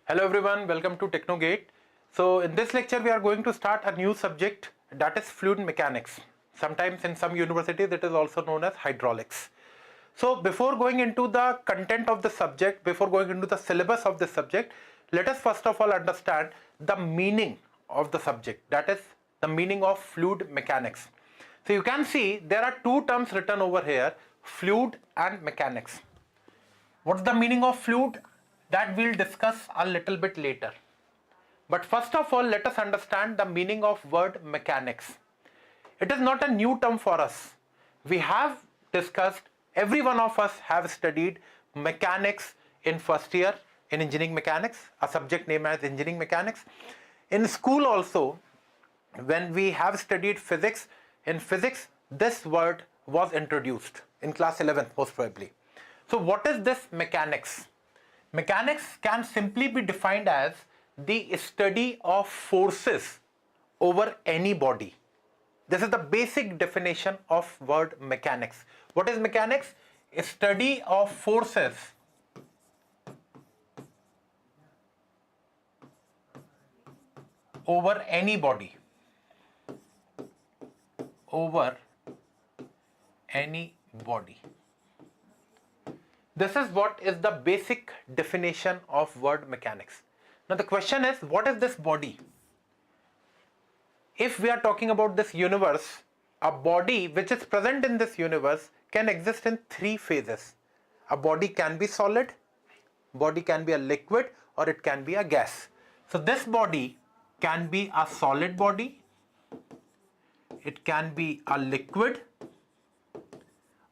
Hello everyone, welcome to Technogate. So in this lecture we are going to start a new subject, that is fluid mechanics. Sometimes in some universities it is also known as hydraulics. So before going into the content of the subject, before going into the syllabus of this subject, let us first of all understand the meaning of the subject, that is the meaning of fluid mechanics. So you can see there are two terms written over here, fluid and mechanics. What's the meaning of fluid? That we'll discuss a little bit later. But first of all, let us understand the meaning of word mechanics. It is not a new term for us. We have discussed, every one of us have studied mechanics in first year in engineering mechanics, a subject named as engineering mechanics. In school also, when we have studied physics, in physics this word was introduced in class 11th most probably. So what is this mechanics? Mechanics can simply be defined as the study of forces over any body. This is the basic definition of word mechanics. What is mechanics? A study of forces over any body. Over any body. This is what is the basic definition of word mechanics. Now the question is, what is this body? If we are talking about this universe, a body which is present in this universe can exist in three phases. A body can be solid, body can be a liquid, or it can be a gas. So this body can be a solid body, it can be a liquid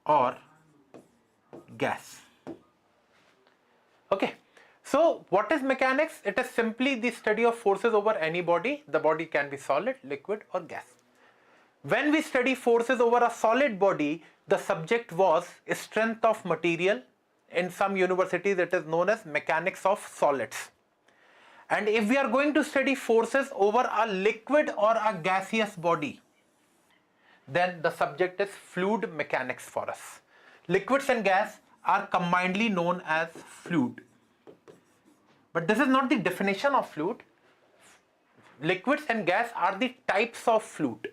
or gas. Okay, so what is mechanics? It is simply the study of forces over any body. The body can be solid, liquid or gas. When we study forces over a solid body, the subject was strength of material. In some universities it is known as mechanics of solids. And if we are going to study forces over a liquid or a gaseous body, then the subject is fluid mechanics for us. Liquids and gas are combinedly known as fluid. But this is not the definition of fluid. Liquids and gas are the types of fluid.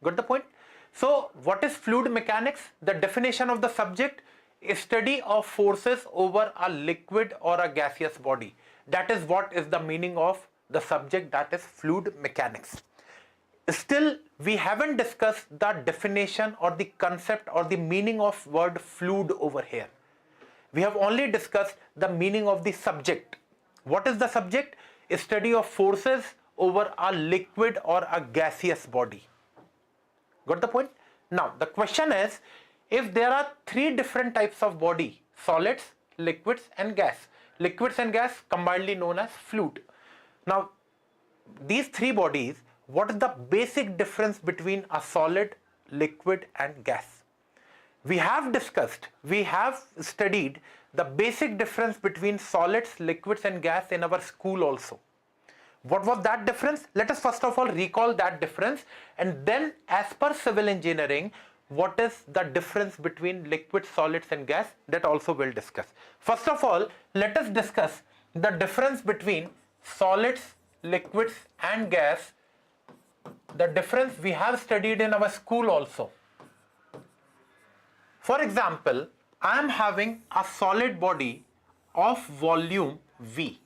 Got the point? So what is fluid mechanics? The definition of the subject is study of forces over a liquid or a gaseous body. That is what is the meaning of the subject, that is fluid mechanics. Still, we haven't discussed the definition or the concept or the meaning of word fluid over here. We have only discussed the meaning of the subject. What is the subject? A study of forces over a liquid or a gaseous body. Got the point? Now, the question is, if there are three different types of body, solids, liquids and gas. Liquids and gas combinedly known as fluid. Now, these three bodies, what is the basic difference between a solid, liquid and gas? We have discussed, we have studied the basic difference between solids, liquids and gas in our school also. What was that difference? Let us first of all recall that difference, and then as per civil engineering, what is the difference between liquid, solids and gas, that also we'll discuss. First of all, let us discuss the difference between solids, liquids and gas. The difference we have studied in our school also. For example, I am having a solid body of volume V.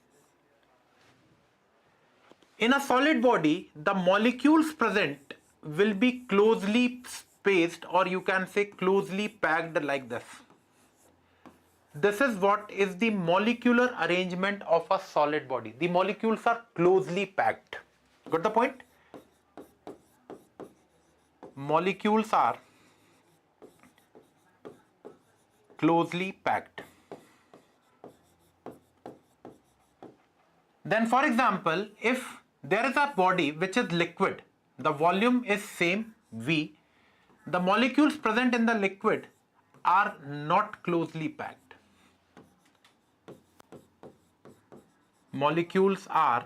In a solid body, the molecules present will be closely spaced, or you can say closely packed like this. This is what is the molecular arrangement of a solid body. The molecules are closely packed. Got the point? Molecules are closely packed. Then for example, if there is a body which is liquid, the volume is same V, the molecules present in the liquid are not closely packed. Molecules are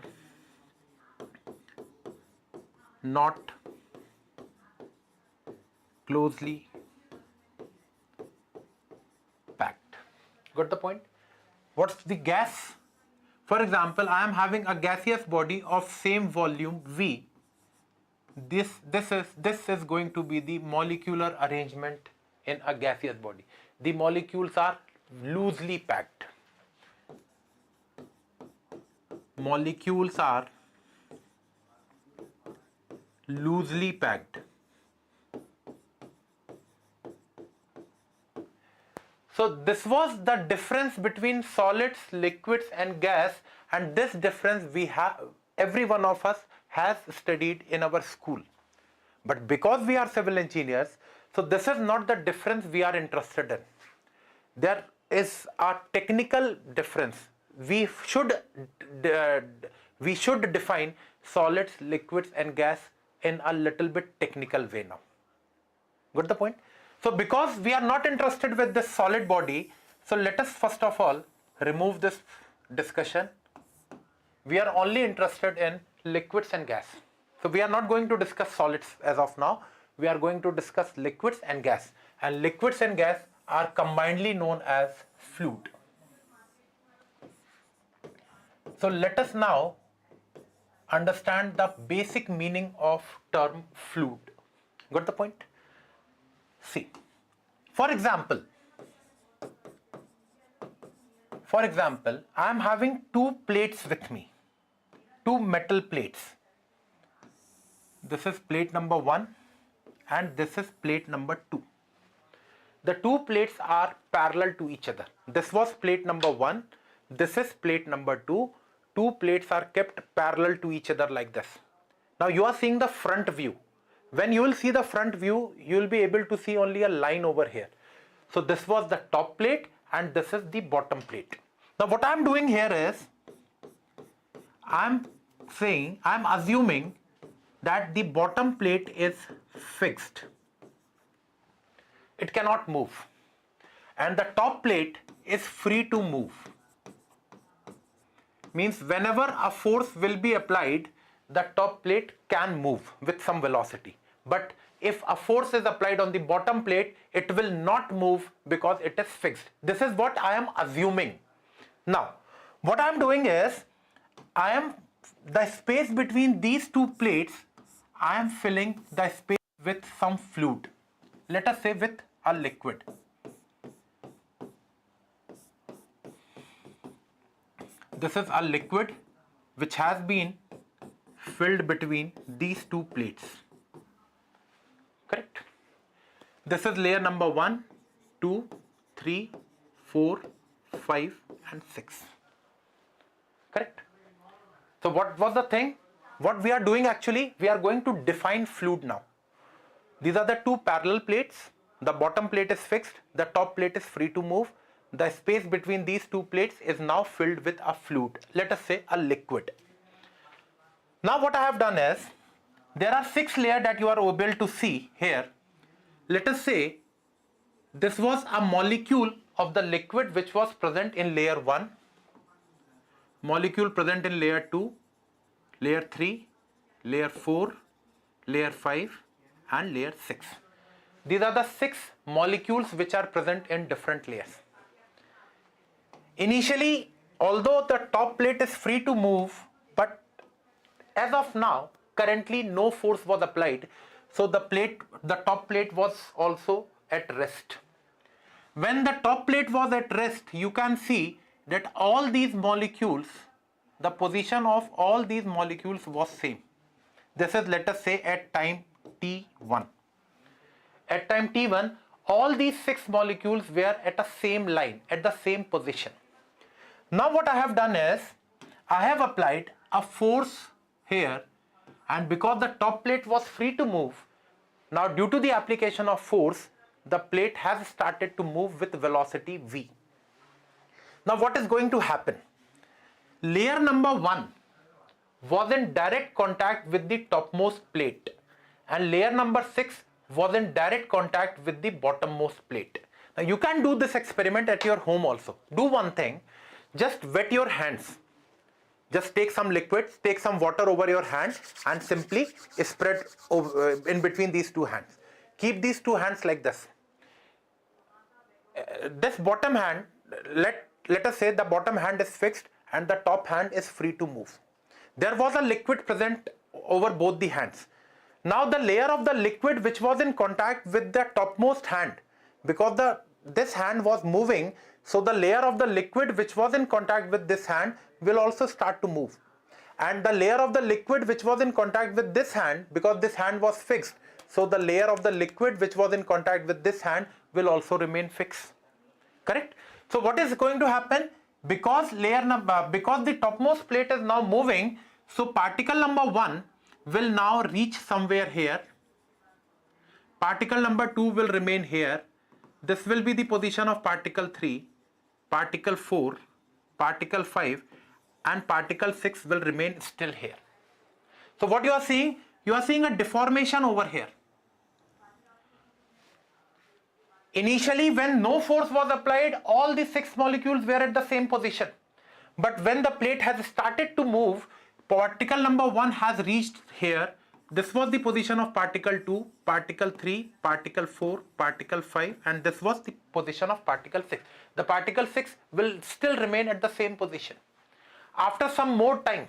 not closely packed. Got the point? What's the gas? For example, I am having a gaseous body of same volume V. This is going to be the molecular arrangement in a gaseous body. The molecules are loosely packed. Molecules are loosely packed. So this was the difference between solids, liquids and gas, and this difference every one of us has studied in our school. But because we are civil engineers, so this is not the difference we are interested in. There is a technical difference. We should define solids, liquids and gas in a little bit technical way now. Got the point? So because we are not interested with this solid body, so let us first of all remove this discussion. We are only interested in liquids and gas. So we are not going to discuss solids as of now. We are going to discuss liquids and gas. And liquids and gas are combinedly known as fluid. So let us now understand the basic meaning of term fluid. Got the point? See, for example, I am having two plates with me, two metal plates. This is plate number 1 and this is plate number 2. The two plates are parallel to each other. This was plate number 1, this is plate number 2. Two plates are kept parallel to each other like this. Now you are seeing the front view. When you will see the front view, you will be able to see only a line over here. So this was the top plate and this is the bottom plate. Now what I am doing here is, I am assuming that the bottom plate is fixed. It cannot move. And the top plate is free to move. Means whenever a force will be applied, the top plate can move with some velocity. But if a force is applied on the bottom plate, it will not move because it is fixed. This is what I am assuming. Now, what I am doing is, the space between these two plates, I am filling the space with some fluid. Let us say with a liquid. This is a liquid which has been filled between these two plates. Correct? This is layer number 1, 2, 3, 4, 5 and 6. Correct? So what was the thing? What we are doing actually, we are going to define fluid now. These are the two parallel plates. The bottom plate is fixed, the top plate is free to move. The space between these two plates is now filled with a fluid. Let us say a liquid. Now what I have done is, there are 6 layers that you are able to see here. Let us say this was a molecule of the liquid which was present in layer 1, molecule present in layer 2, layer 3, layer 4, layer 5 and layer 6. These are the 6 molecules which are present in different layers. Initially, although the top plate is free to move, but as of now, currently no force was applied, so the top plate was also at rest. When the top plate was at rest, you can see that all these molecules, the position of all these molecules was same. This is, let us say, at time t1. At time t1, all these 6 molecules were at the same line, at the same position. Now what I have done is, I have applied a force here, and because the top plate was free to move, now due to the application of force, the plate has started to move with velocity v. Now what is going to happen? Layer number 1 was in direct contact with the topmost plate and layer number 6 was in direct contact with the bottommost plate. Now you can do this experiment at your home also. Do one thing, just wet your hands. Just take some liquid, take some water over your hand and simply spread in between these two hands. Keep these two hands like this. This bottom hand, let us say the bottom hand is fixed and the top hand is free to move. There was a liquid present over both the hands. Now the layer of the liquid which was in contact with the topmost hand, because this hand was moving, so the layer of the liquid which was in contact with this hand will also start to move. And the layer of the liquid which was in contact with this hand, because this hand was fixed, so the layer of the liquid which was in contact with this hand will also remain fixed. Correct? So what is going to happen? Because the topmost plate is now moving, so particle number 1 will now reach somewhere here. Particle number 2 will remain here. This will be the position of particle 3, particle 4, particle 5, and particle 6 will remain still here. So what you are seeing? You are seeing a deformation over here. Initially, when no force was applied, all the 6 molecules were at the same position. But when the plate has started to move, particle number 1 has reached here. This was the position of particle 2, particle 3, particle 4, particle 5, and this was the position of particle 6. The particle 6 will still remain at the same position. After some more time,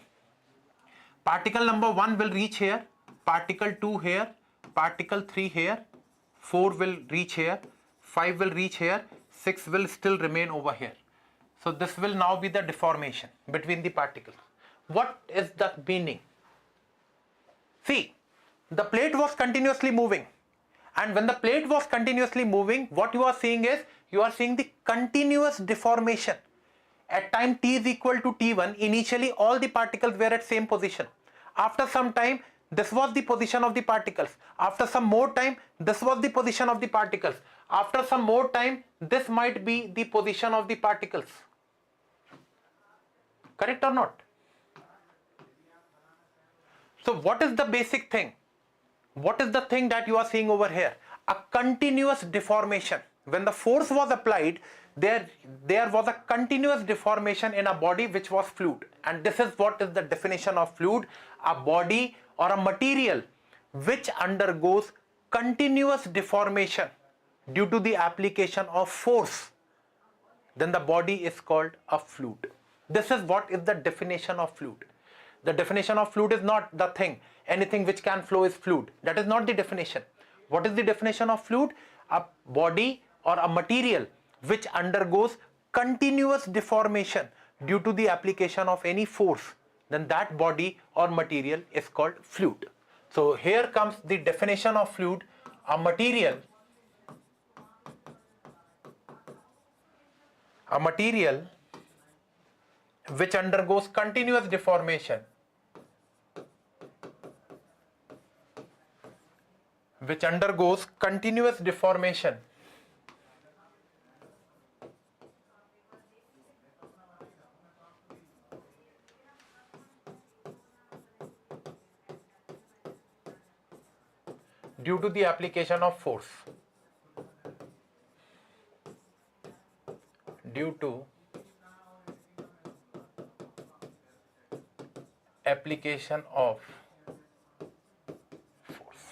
particle number 1 will reach here, particle 2 here, particle 3 here, 4 will reach here, 5 will reach here, 6 will still remain over here. So this will now be the deformation between the particles. What is the meaning? See, the plate was continuously moving, and when the plate was continuously moving, what you are seeing is, you are seeing the continuous deformation. At time t is equal to t1, initially all the particles were at same position. After some time, this was the position of the particles. After some more time, this was the position of the particles. After some more time, this might be the position of the particles. Correct or not? So what is the basic thing? What is the thing that you are seeing over here? A continuous deformation. When the force was applied, there was a continuous deformation in a body which was fluid. And this is what is the definition of fluid: a body or a material which undergoes continuous deformation due to the application of force. Then the body is called a fluid. This is what is the definition of fluid. The definition of fluid is not the thing, anything which can flow is fluid. That is not the definition. What is the definition of fluid? A body or a material which undergoes continuous deformation due to the application of any force. Then that body or material is called fluid. So here comes the definition of fluid: a material which undergoes continuous deformation due to the application of force. Due to application of force.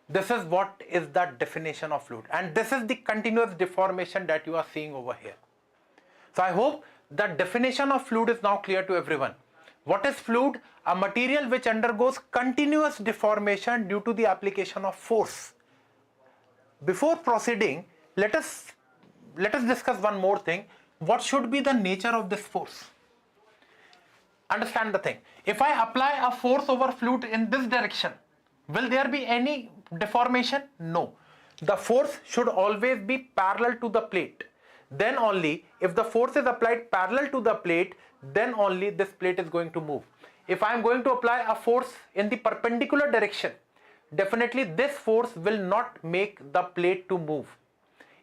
This is what is the definition of fluid, and this is the continuous deformation that you are seeing over here. So I hope the definition of fluid is now clear to everyone. What is fluid? A material which undergoes continuous deformation due to the application of force. Before proceeding, let us discuss one more thing. What should be the nature of this force? Understand the thing. If I apply a force over fluid in this direction, will there be any deformation? No. The force should always be parallel to the plate. Then only, if the force is applied parallel to the plate, then only this plate is going to move. If I am going to apply a force in the perpendicular direction, definitely this force will not make the plate to move.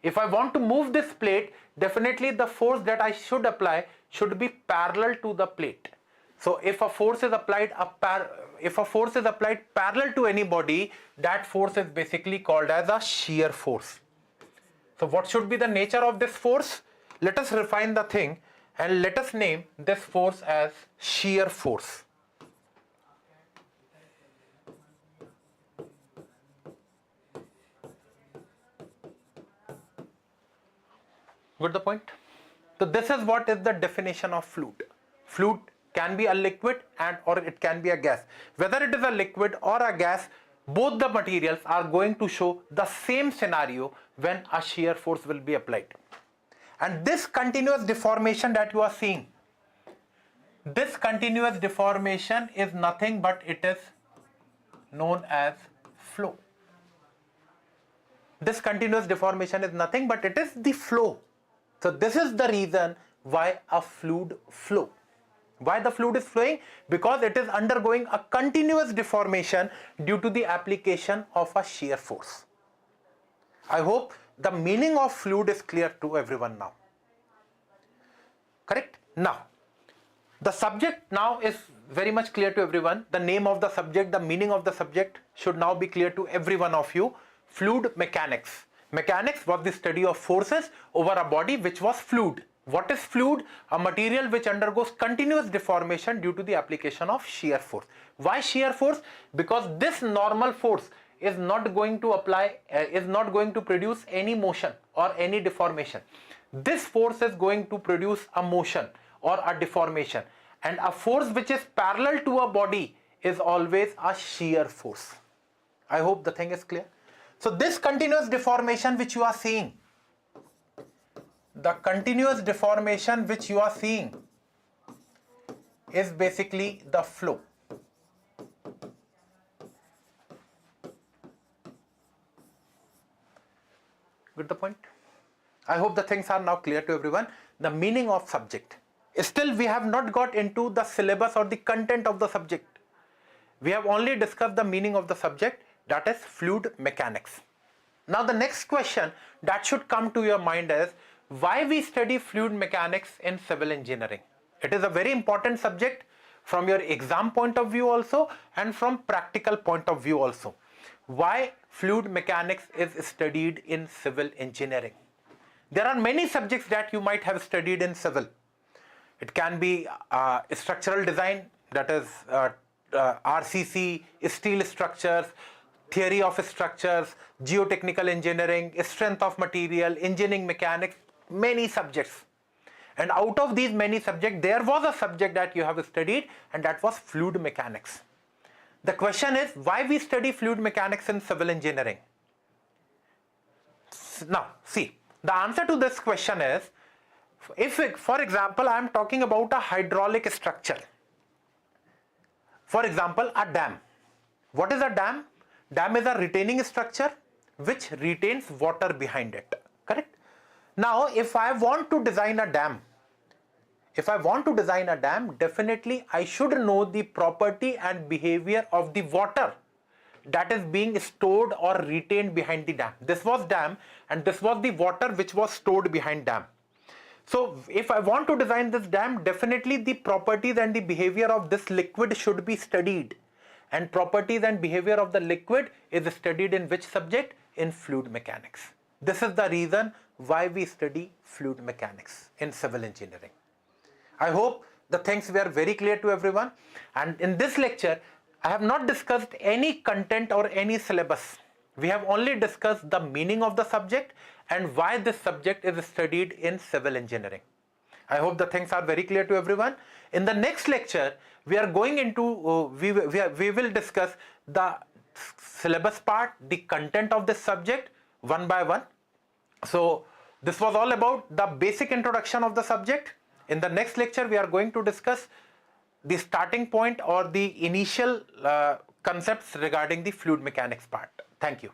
If I want to move this plate, definitely the force that I should apply should be parallel to the plate. So if a force is applied parallel to any body, that force is basically called as a shear force. So what should be the nature of this force? Let us refine the thing and let us name this force as shear force. Got the point? So this is what is the definition of fluid. Fluid can be a liquid or it can be a gas. Whether it is a liquid or a gas, both the materials are going to show the same scenario when a shear force will be applied. And this continuous deformation that you are seeing, this continuous deformation is nothing but it is known as flow. This continuous deformation is nothing but it is the flow. So this is the reason why a fluid flow. Why the fluid is flowing? Because it is undergoing a continuous deformation due to the application of a shear force. I hope the meaning of fluid is clear to everyone now. Correct? Now, the subject now is very much clear to everyone. The name of the subject, the meaning of the subject should now be clear to every one of you. Fluid mechanics. Mechanics was the study of forces over a body which was fluid. What is fluid? A material which undergoes continuous deformation due to the application of shear force. Why shear force? Because this normal force is not going to produce any motion or any deformation. This force is going to produce a motion or a deformation, and a force which is parallel to a body is always a shear force. I hope the thing is clear. So this continuous deformation which you are seeing, the continuous deformation which you are seeing is basically the flow. Get the point? I hope the things are now clear to everyone. The meaning of subject. Still, we have not got into the syllabus or the content of the subject. We have only discussed the meaning of the subject, that is fluid mechanics. Now the next question that should come to your mind is, why we study fluid mechanics in civil engineering? It is a very important subject from your exam point of view also and from practical point of view also. Why fluid mechanics is studied in civil engineering? There are many subjects that you might have studied in civil. It can be structural design, that is RCC, steel structures, theory of structures, geotechnical engineering, strength of material, engineering mechanics, many subjects. And out of these many subjects, there was a subject that you have studied, and that was fluid mechanics. The question is, why we study fluid mechanics in civil engineering? Now, see, the answer to this question is, if, for example, I am talking about a hydraulic structure. For example, a dam. What is a dam? Dam is a retaining structure which retains water behind it. Correct? Now, if I want to design a dam, definitely I should know the property and behavior of the water that is being stored or retained behind the dam. This was dam, and this was the water which was stored behind dam. So if I want to design this dam, definitely the properties and the behavior of this liquid should be studied. And properties and behavior of the liquid is studied in which subject? In fluid mechanics. This is the reason why we study fluid mechanics in civil engineering. I hope the things were very clear to everyone. And in this lecture, I have not discussed any content or any syllabus. We have only discussed the meaning of the subject and why this subject is studied in civil engineering. I hope the things are very clear to everyone. In the next lecture, we are going into, we will discuss the syllabus part, the content of this subject one by one. So this was all about the basic introduction of the subject. In the next lecture, we are going to discuss the starting point or the initial concepts regarding the fluid mechanics part. Thank you.